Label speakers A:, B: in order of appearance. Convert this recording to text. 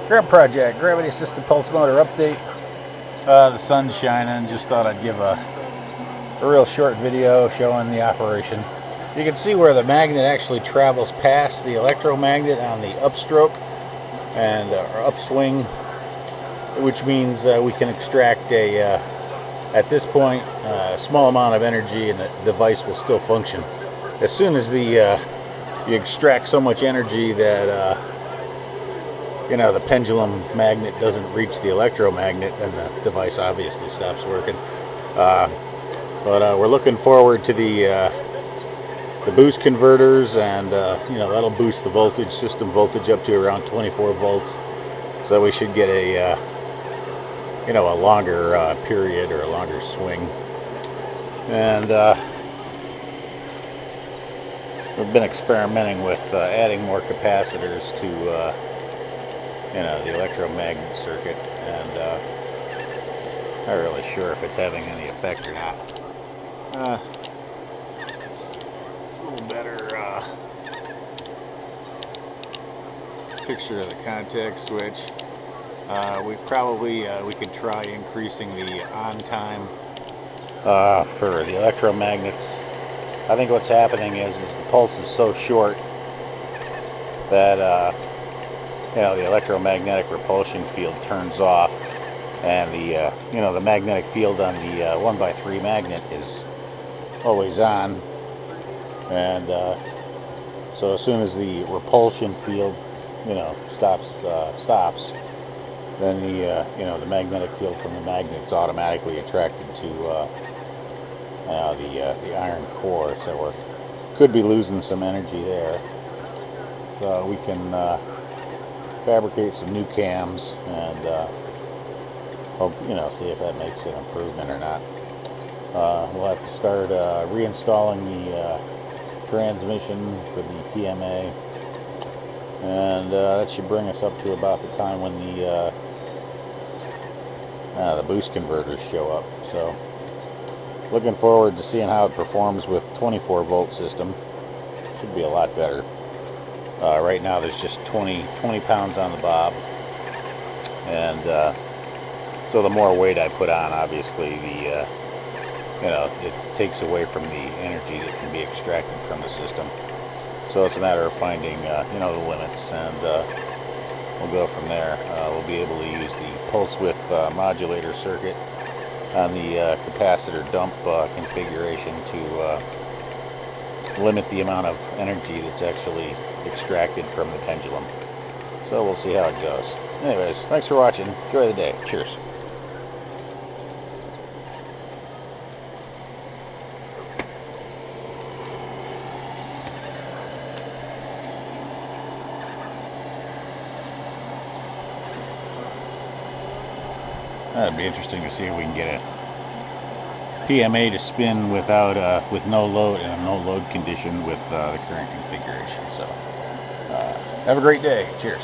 A: Grab project, gravity assisted pulse motor update. The sun's shining, just thought I'd give a real short video showing the operation. You can see where the magnet actually travels past the electromagnet on the upstroke and or upswing, which means we can extract at this point a small amount of energy and the device will still function. As soon as you extract so much energy that the pendulum magnet doesn't reach the electromagnet, and the device obviously stops working. But we're looking forward to the boost converters, and that'll boost the voltage, system voltage, up to around 24 volts. So we should get a longer period or a longer swing. And we've been experimenting with adding more capacitors to the electromagnet circuit, and not really sure if it's having any effect or not. A little better picture of the contact switch. We could try increasing the on time for the electromagnets. I think what's happening is the pulse is so short that the electromagnetic repulsion field turns off, and the magnetic field on the 1x3 magnet is always on, and so as soon as the repulsion field stops, then the magnetic field from the magnet is automatically attracted to the iron core, so we could be losing some energy there. So we can fabricate some new cams and hope, see if that makes an improvement or not. We'll have to start reinstalling the transmission for the PMA, and that should bring us up to about the time when the boost converters show up. So looking forward to seeing how it performs with 24 volt system. Should be a lot better. Right now there's just 20 pounds on the bob, and so the more weight I put on, obviously it takes away from the energy that can be extracted from the system. So it's a matter of finding the limits, and we'll go from there. We'll be able to use the pulse width modulator circuit on the capacitor dump configuration to limit the amount of energy that's actually extracted from the pendulum. So we'll see how it goes. Anyways, thanks for watching. Enjoy the day. Cheers. That'd be interesting to see if we can get a PMA to spin without with no load, in a no load condition with the current configuration. So have a great day. Cheers.